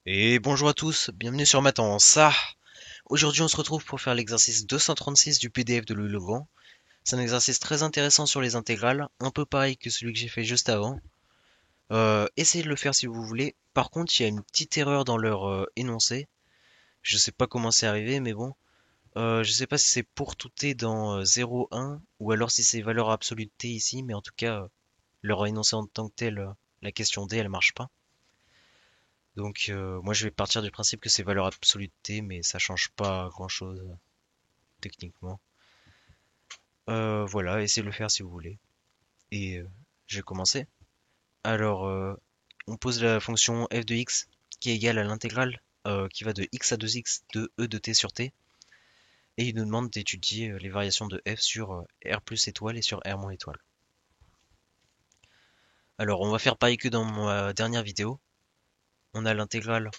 Et bonjour à tous, bienvenue sur Matance. Ah, aujourd'hui on se retrouve pour faire l'exercice 236 du PDF de Louis Legrand. C'est un exercice très intéressant sur les intégrales, un peu pareil que celui que j'ai fait juste avant. Essayez de le faire si vous voulez. Par contre, il y a une petite erreur dans leur énoncé. Je sais pas comment c'est arrivé, mais bon. Je sais pas si c'est pour tout t dans 0, 1, ou alors si c'est valeur absolue de t ici, mais en tout cas, leur énoncé en tant que tel, la question D, elle marche pas. Donc moi je vais partir du principe que c'est valeur absolue de t, mais ça change pas grand-chose techniquement. Voilà, essayez de le faire si vous voulez. Et je vais commencer. Alors on pose la fonction f de x qui est égale à l'intégrale qui va de x à 2x de e de t sur t. Et il nous demande d'étudier les variations de f sur r plus étoile et sur r moins étoile. Alors on va faire pareil que dans ma dernière vidéo. On a l'intégrale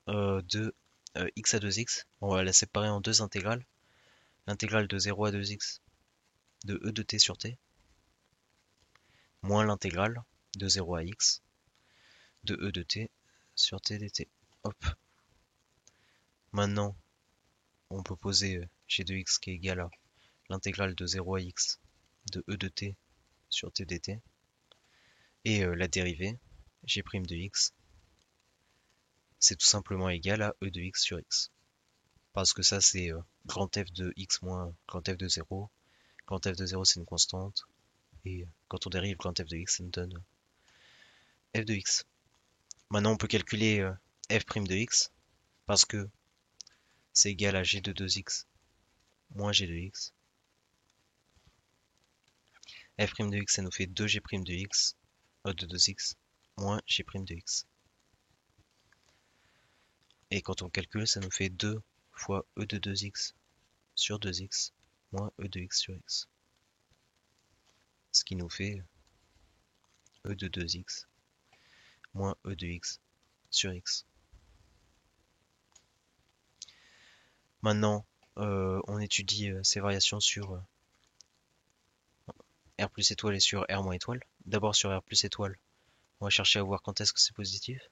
de x à 2x. On va la séparer en deux intégrales. L'intégrale de 0 à 2x de e de t sur t, moins l'intégrale de 0 à x de e de t sur t dt. Hop. Maintenant, on peut poser g de x qui est égal à l'intégrale de 0 à x de e de t sur t dt. Et la dérivée, g' de x, c'est tout simplement égal à e de x sur x. Parce que ça, c'est grand f de x moins grand f de 0. Grand f de 0, c'est une constante. Et quand on dérive grand f de x, ça nous donne f de x. Maintenant, on peut calculer f' de x, parce que c'est égal à g de 2x moins g de x. F' de x, ça nous fait 2g' de x, de 2x, moins g' de x. Et quand on calcule, ça nous fait 2 fois e de 2x sur 2x, moins e de x sur x. Ce qui nous fait e de 2x, moins e de x sur x. Maintenant, on étudie ces variations sur R plus étoile et sur R moins étoile. D'abord sur R plus étoile, on va chercher à voir quand est-ce que c'est positif.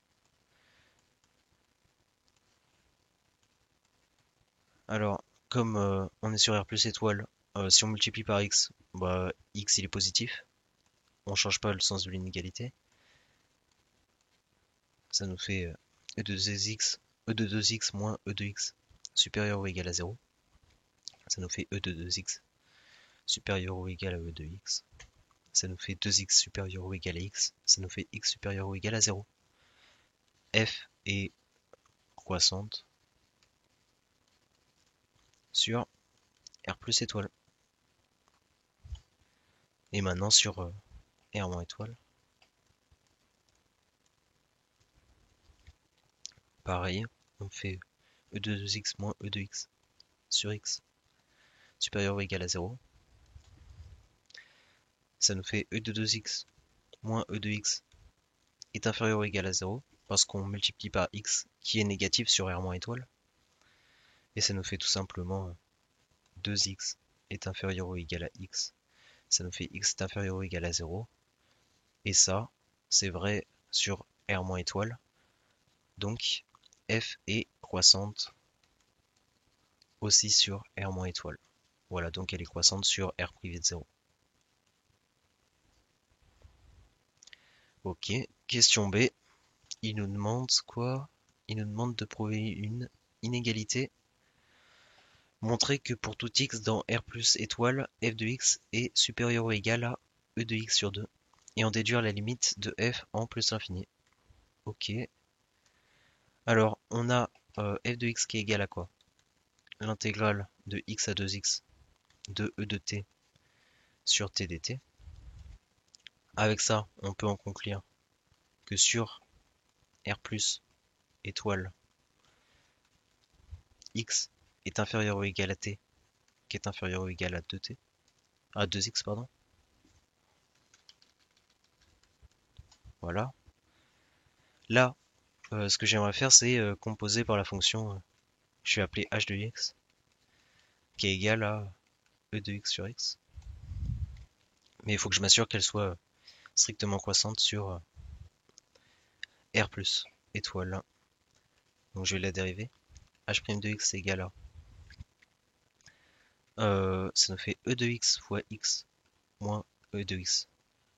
Alors, comme on est sur R plus étoile, si on multiplie par x, bah, x il est positif. On change pas le sens de l'inégalité. Ça nous fait e de 2x, e de 2x moins e de x supérieur ou égal à 0. Ça nous fait e de 2x supérieur ou égal à e de x. Ça nous fait 2x supérieur ou égal à x. Ça nous fait x supérieur ou égal à 0. F est croissante sur R plus étoile. Et maintenant sur R moins étoile. Pareil, on fait e de 2x moins e de x sur x supérieur ou égal à 0. Ça nous fait e de 2x moins e de x est inférieur ou égal à 0 parce qu'on multiplie par x qui est négatif sur R moins étoile. Et ça nous fait tout simplement 2x est inférieur ou égal à x. Ça nous fait x est inférieur ou égal à 0. Et ça, c'est vrai sur R moins étoile. Donc, f est croissante aussi sur R moins étoile. Voilà, donc elle est croissante sur R privé de 0. Ok, question B. Il nous demande quoi? Il nous demande de prouver une inégalité. Montrer que pour tout x dans R plus étoile, f de x est supérieur ou égal à e de x sur 2. Et en déduire la limite de f en plus l'infini. Ok. Alors, on a f de x qui est égal à quoi? L'intégrale de x à 2x de e de t sur t dt. Avec ça, on peut en conclure que sur R plus étoile x est inférieur ou égal à t, qui est inférieur ou égal à 2t, à 2x, pardon. Voilà. Là, ce que j'aimerais faire, c'est composer par la fonction que je vais appeler h de x, qui est égale à e de x sur x. Mais il faut que je m'assure qu'elle soit strictement croissante sur R plus étoile. Donc je vais la dériver. H' de x égale à ça nous fait e de x fois x moins e de x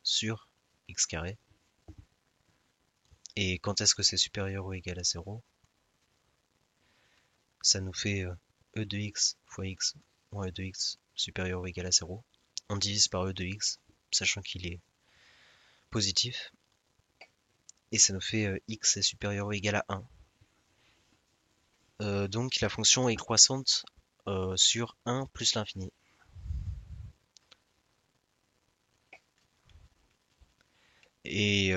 sur x carré. Et quand est-ce que c'est supérieur ou égal à 0? Ça nous fait e de x fois x moins e de x supérieur ou égal à 0. On divise par e de x, sachant qu'il est positif. Et ça nous fait x est supérieur ou égal à 1. Donc la fonction est croissante sur 1 plus l'infini. Et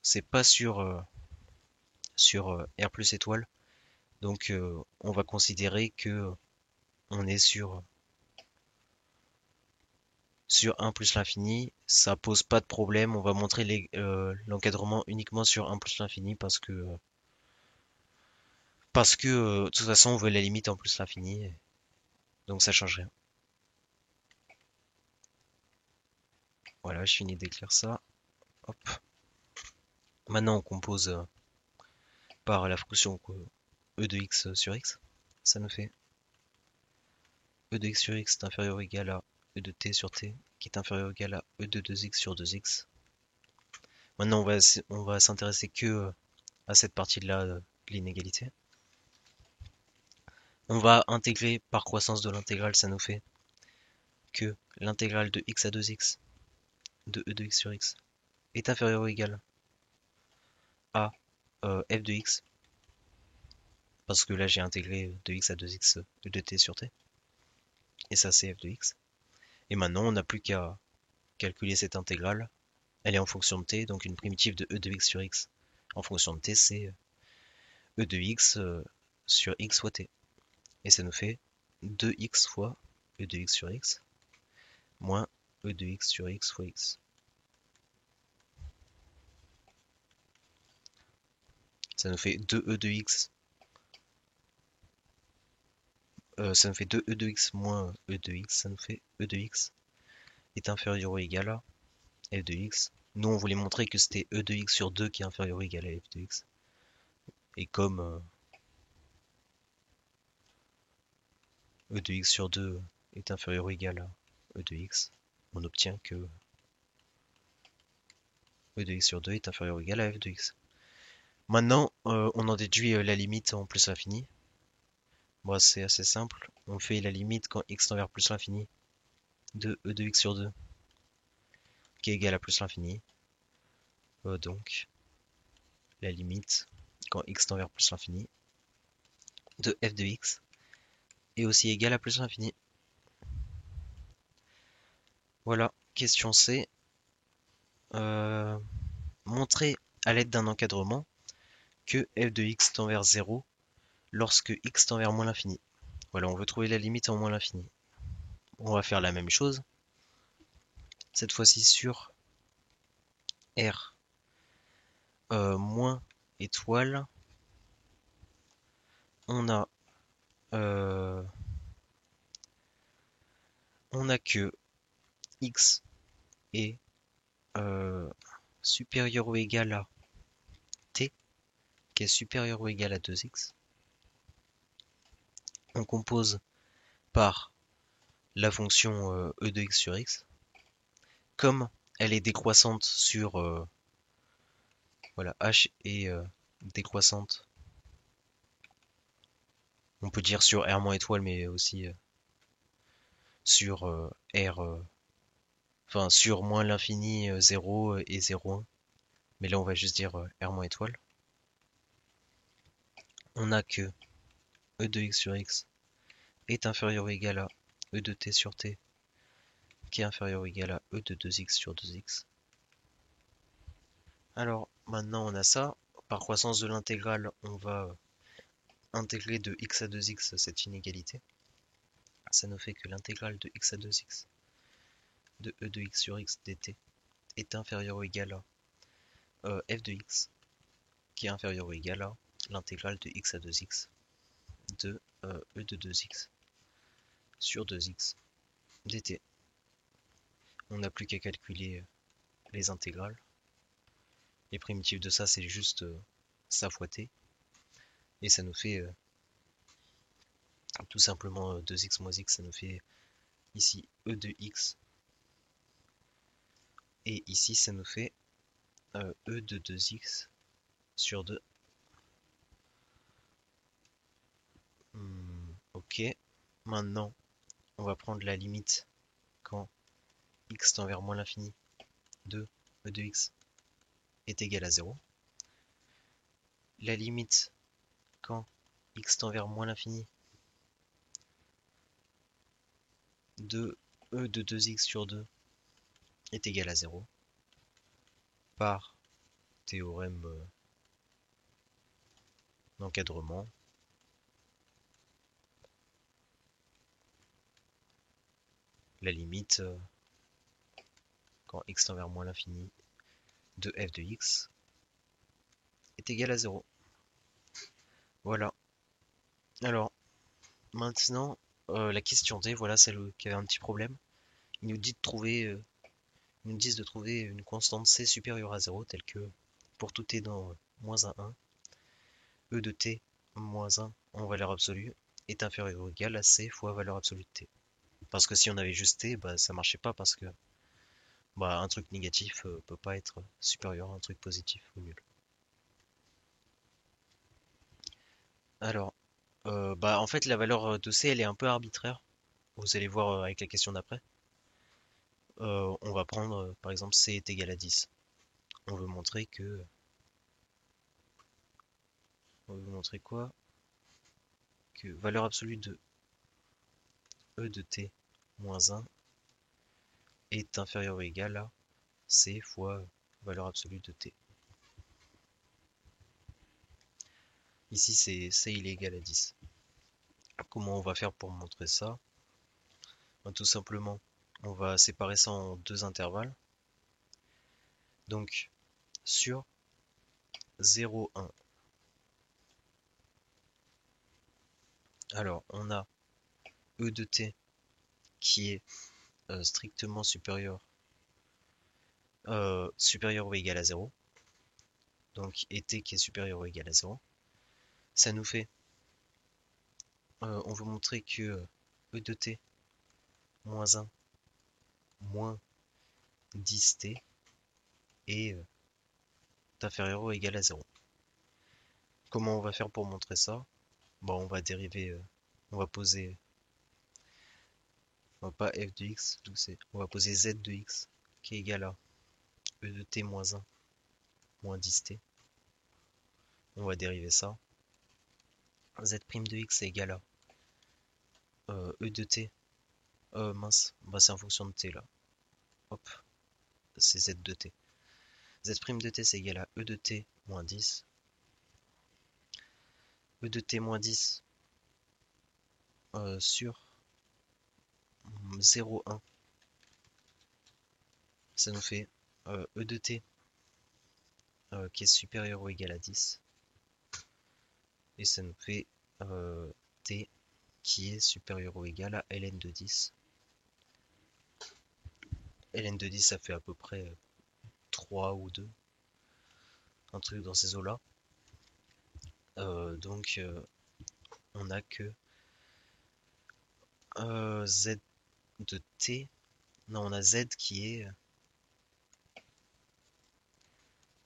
c'est pas sur R plus étoile. Donc on va considérer que on est sur 1 plus l'infini. Ça pose pas de problème. On va montrer l'encadrement uniquement sur 1 plus l'infini parce que de toute façon on veut la limite en plus l'infini. Donc ça change rien. Voilà, je finis d'écrire ça. Hop. Maintenant on compose par la fonction e de x sur x. Ça nous fait e de x sur x est inférieur ou égal à e de t sur t, qui est inférieur ou égal à e de 2x sur 2x. Maintenant, on va s'intéresser que à cette partie-là de l'inégalité. On va intégrer par croissance de l'intégrale, ça nous fait que l'intégrale de x à 2x de e de x sur x est inférieur ou égal à f de x, parce que là j'ai intégré de x à 2x e de t sur t, et ça c'est f de x. Et maintenant on n'a plus qu'à calculer cette intégrale. Elle est en fonction de t, donc une primitive de e de x sur x en fonction de t, c'est e de x sur x fois t. Et ça nous fait 2x fois e de x sur x moins e de x sur x fois x. Ça nous fait 2e de x. Ça nous fait 2e de x moins e de x. Ça nous fait e de x est inférieur ou égal à f de x. Nous, on voulait montrer que c'était e de x sur 2 qui est inférieur ou égal à f de x. Et comme e de x sur 2 est inférieur ou égal à e de x, on obtient que e de x sur 2 est inférieur ou égal à f de x. Maintenant, on en déduit la limite en plus l'infini. Bon, c'est assez simple. On fait la limite quand x tend vers plus l'infini de e de x sur 2 qui est égal à plus l'infini. Donc, la limite quand x tend vers plus l'infini de f de x est aussi égale à plus l'infini. Voilà, question C. Montrer à l'aide d'un encadrement que f de x tend vers 0 lorsque x tend vers moins l'infini. Voilà, on veut trouver la limite en moins l'infini. On va faire la même chose, cette fois-ci sur R moins étoile. On a que x est supérieur ou égal à t, qui est supérieur ou égal à 2x. On compose par la fonction e de x sur x. Comme elle est décroissante sur voilà, h est décroissante, on peut dire sur r moins étoile, mais aussi sur r, enfin sur moins l'infini 0 et 0,1. Mais là on va juste dire r moins étoile. On a que e de x sur x est inférieur ou égal à e de t sur t, qui est inférieur ou égal à e de 2x sur 2x. Alors maintenant on a ça. Par croissance de l'intégrale, on va intégrer de x à 2x cette inégalité. Ça nous fait que l'intégrale de x à 2x de e de x sur x dt est inférieur ou égal à f de x, qui est inférieur ou égal à l'intégrale de x à 2x de e de 2x sur 2x dt. On n'a plus qu'à calculer les intégrales. Les primitives de ça, c'est juste ça fois t, et ça nous fait tout simplement 2x moins x, ça nous fait ici e de x, et ici ça nous fait e de 2x sur 2. Ok, maintenant on va prendre la limite quand x tend vers moins l'infini de e de x est égal à 0. La limite quand x tend vers moins l'infini de e de 2x sur 2 est égal à 0 par théorème d'encadrement. La limite quand x tend vers moins l'infini de f de x est égal à 0. Voilà. Alors, maintenant, la question D, voilà celle qui avait un petit problème. Ils nous disent de trouver une constante c supérieure à 0, telle que pour tout t dans moins 1, 1, e de t moins 1 en valeur absolue est inférieur ou égal à c fois valeur absolue de t. Parce que si on avait juste t, bah, ça marchait pas parce que bah, un truc négatif peut pas être supérieur à un truc positif ou nul. Alors, bah, en fait, la valeur de c, elle est un peu arbitraire. Vous allez voir avec la question d'après. On va prendre, par exemple, c est égal à 10. On veut montrer que... On veut montrer quoi? Que valeur absolue de e de t moins 1 est inférieure ou égale à c fois valeur absolue de t. Ici, c il est égal à 10. Comment on va faire pour montrer ça? Tout simplement, on va séparer ça en deux intervalles. Donc, sur 0, 1. Alors, on a e de t qui est strictement supérieur ou égal à 0. Donc, et t qui est supérieur ou égal à 0. Ça nous fait, on veut montrer que e de t moins 1 moins 10t est inférieur ou égal à 0. Comment on va faire pour montrer ça? Bon, on va dériver, on va poser, pas f de x, on va poser z de x qui est égal à e de t moins 1 moins 10t. On va dériver ça. Z' de x est égal à e de t. Mince, bah, c'est en fonction de t là. Hop, c'est z de t. Z' de t c'est égal à e de t moins 10. E de t moins 10 sur 0, 1. Ça nous fait e de t qui est supérieur ou égal à 10. Et ça nous fait t qui est supérieur ou égal à ln de 10. Ln de 10, ça fait à peu près 3 ou 2. Un truc dans ces eaux-là. Donc, on a que z de t. Non, on a z qui est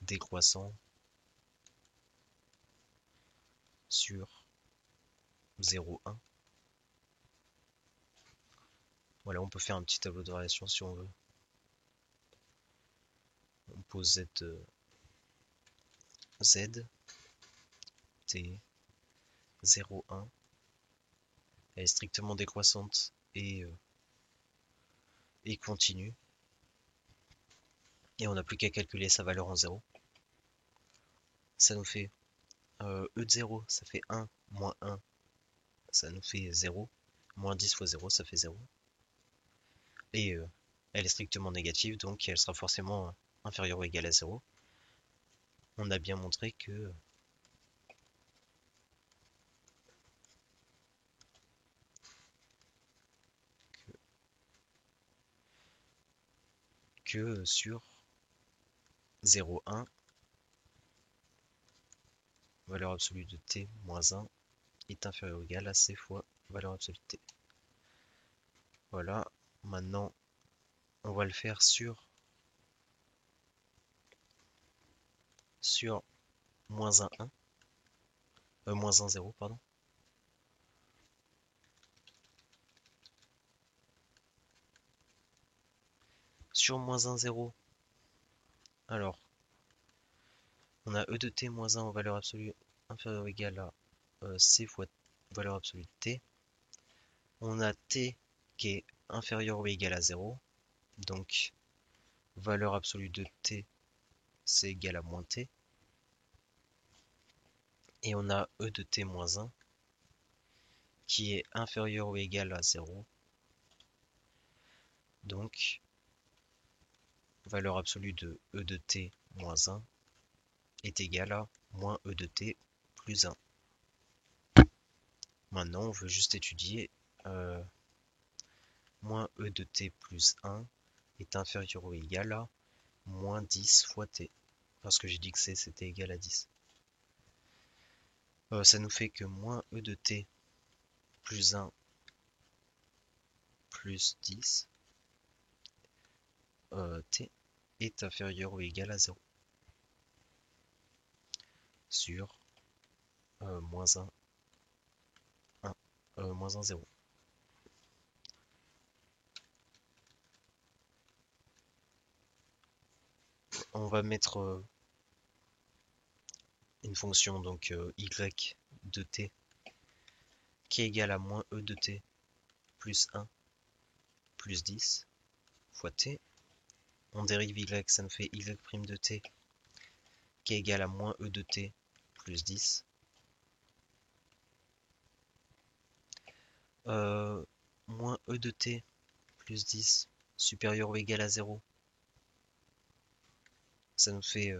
décroissant sur 0, 1. Voilà, on peut faire un petit tableau de relation si on veut. On pose z t 0, 1. Elle est strictement décroissante et continue. Et on n'a plus qu'à calculer sa valeur en 0. Ça nous fait e de 0, ça fait 1, moins 1, ça nous fait 0. Moins 10 fois 0, ça fait 0. Et elle est strictement négative, donc elle sera forcément inférieure ou égale à 0. On a bien montré que sur 0, 1, valeur absolue de t moins 1 est inférieur ou égal à c fois valeur absolue de t. Voilà, maintenant on va le faire sur moins 1, 1, moins 1, 0, pardon. Sur moins 1, 0, alors, on a e de t moins 1 en valeur absolue inférieure ou égale à c fois valeur absolue de t. On a t qui est inférieur ou égal à 0, donc valeur absolue de t, c'est égal à moins t. Et on a e de t moins 1 qui est inférieur ou égal à 0, donc valeur absolue de e de t moins 1 est égale à moins e de t plus 1. Maintenant, on veut juste étudier moins e de t plus 1 est inférieur ou égal à moins 10 fois t. Parce que j'ai dit que c'était égal à 10. Ça nous fait que moins e de t plus 1 plus 10 t est inférieur ou égal à 0. Sur moins 1, 1, moins 1, 0. On va mettre une fonction donc y de t qui est égale à moins e de t plus 1 plus 10 fois t. On dérive y, ça nous fait y' de t qui est égal à moins e de t plus 10. Moins e de t plus 10 supérieur ou égal à 0. Ça nous fait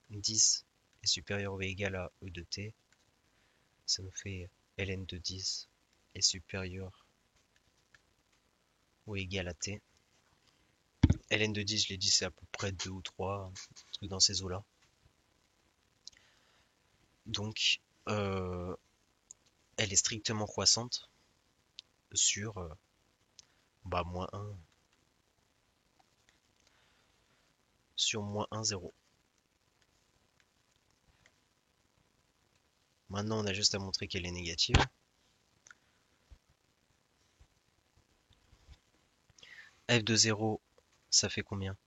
10 est supérieur ou égal à e de t. Ça nous fait ln de 10 est supérieur ou égal à t. ln de 10, je l'ai dit, c'est à peu près 2 ou 3, un truc dans ces eaux-là. Donc, elle est strictement croissante sur moins 1, sur moins 1, 0. Maintenant, on a juste à montrer qu'elle est négative. F de 0, ça fait combien?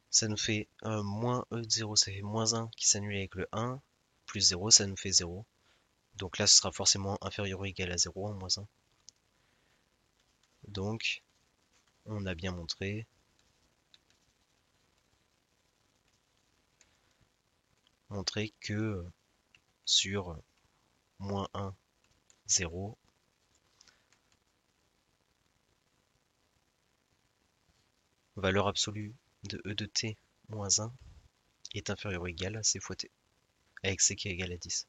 Ça nous fait moins E de 0, ça fait moins 1 qui s'annule avec le 1, plus 0, ça nous fait 0. Donc là, ce sera forcément inférieur ou égal à 0 en moins 1. Donc, on a bien montré que sur moins 1, 0, valeur absolue de E de t moins 1 est inférieur ou égal à c fois t, avec c qui est égal à 10. Et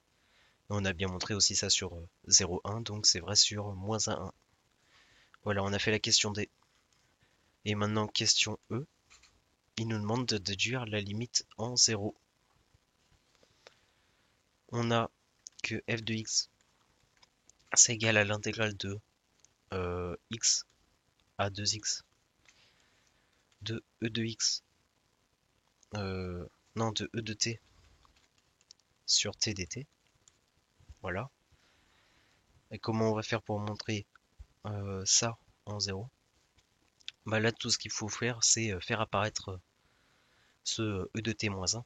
on a bien montré aussi ça sur 0, 1, donc c'est vrai sur moins 1, 1. Voilà, on a fait la question D. Et maintenant, question E. Il nous demande de déduire la limite en 0. On a que f de x, c'est égal à l'intégrale de x à 2x de e de x, non, de e de t sur t dt. Voilà. Et comment on va faire pour montrer ça en 0? Bah là, tout ce qu'il faut faire, c'est faire apparaître ce e de t moins 1.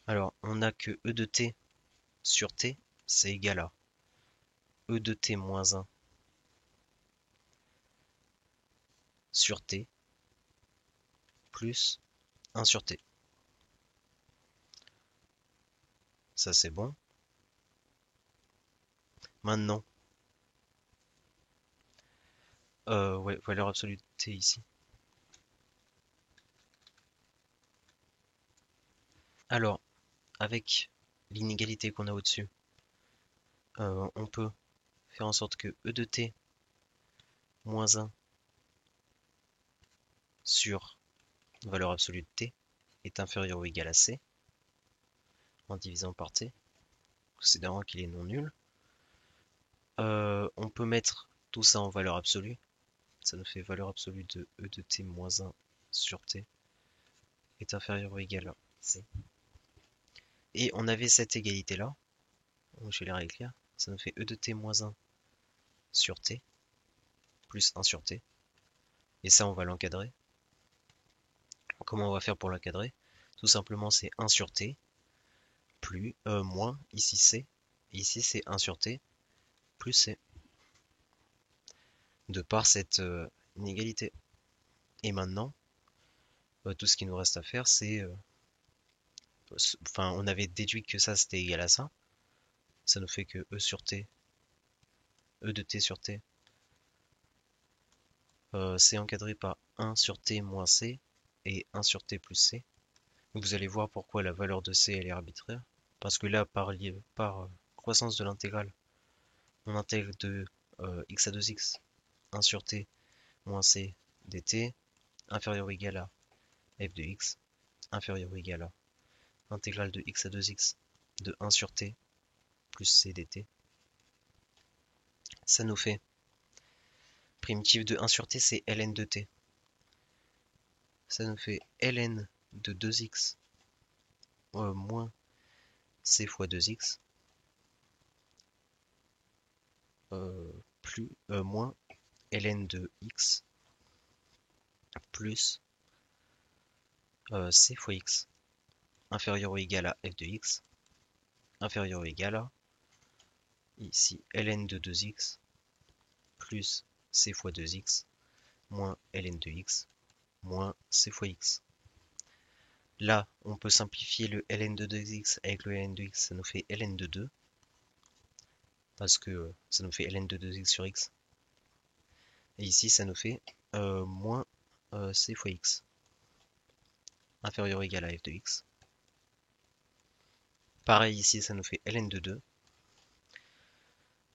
Alors, on a que e de t sur t, c'est égal à e de t moins 1 sur t plus 1 sur t. Ça, c'est bon. Maintenant, ouais, valeur absolue de t ici. Alors, avec l'inégalité qu'on a au-dessus, on peut faire en sorte que e de t moins 1 sur valeur absolue de t est inférieur ou égal à c. en divisant par t, considérant qu'il est non nul. On peut mettre tout ça en valeur absolue. Ça nous fait valeur absolue de e de t moins 1 sur t est inférieur ou égal à c. Et on avait cette égalité là. Je vais les réécrire. Ça nous fait e de t moins 1 sur t plus 1 sur t. Et ça, on va l'encadrer. Comment on va faire pour l'encadrer? Tout simplement, c'est 1 sur t plus moins, ici c, et ici c'est 1 sur t plus c, de par cette inégalité. Et maintenant, tout ce qu'il nous reste à faire, c'est... Enfin, on avait déduit que ça, c'était égal à ça. Ça nous fait que e sur t, e de t sur t, c'est encadré par 1 sur t moins c et 1 sur t plus c. Donc vous allez voir pourquoi la valeur de c elle est arbitraire. Parce que là, par croissance de l'intégrale, on intègre de x à 2x 1 sur t moins c dt inférieur ou égal à f de x inférieur ou égal à intégrale de x à 2x de 1 sur t plus c dt. Ça nous fait primitive de 1 sur t, c'est ln de t. Ça nous fait ln de 2x moins c fois 2x plus moins ln de x plus c fois x inférieur ou égal à f de x inférieur ou égal à ici ln de 2x plus c fois 2x moins ln de x moins c fois x. Là, on peut simplifier le ln de 2x avec le ln de x, ça nous fait ln de 2, parce que ça nous fait ln de 2x sur x. Et ici, ça nous fait moins c fois x, inférieur ou égal à f de x. Pareil ici, ça nous fait ln de 2,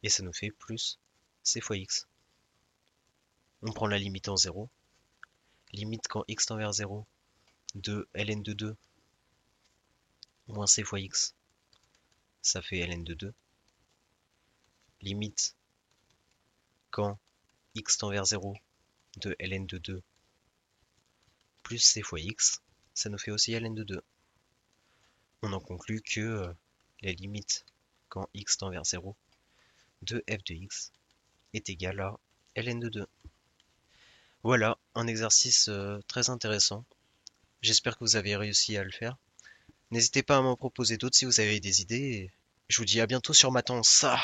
et ça nous fait plus c fois x. On prend la limite en 0. Limite quand x tend vers 0 de ln de 2 moins c fois x, ça fait ln de 2. Limite quand x tend vers 0 de ln de 2 plus c fois x, ça nous fait aussi ln de 2. On en conclut que la limite quand x tend vers 0 de f de x est égale à ln de 2. Voilà, un exercice très intéressant. J'espère que vous avez réussi à le faire. N'hésitez pas à m'en proposer d'autres si vous avez des idées. Je vous dis à bientôt sur Maton. Ça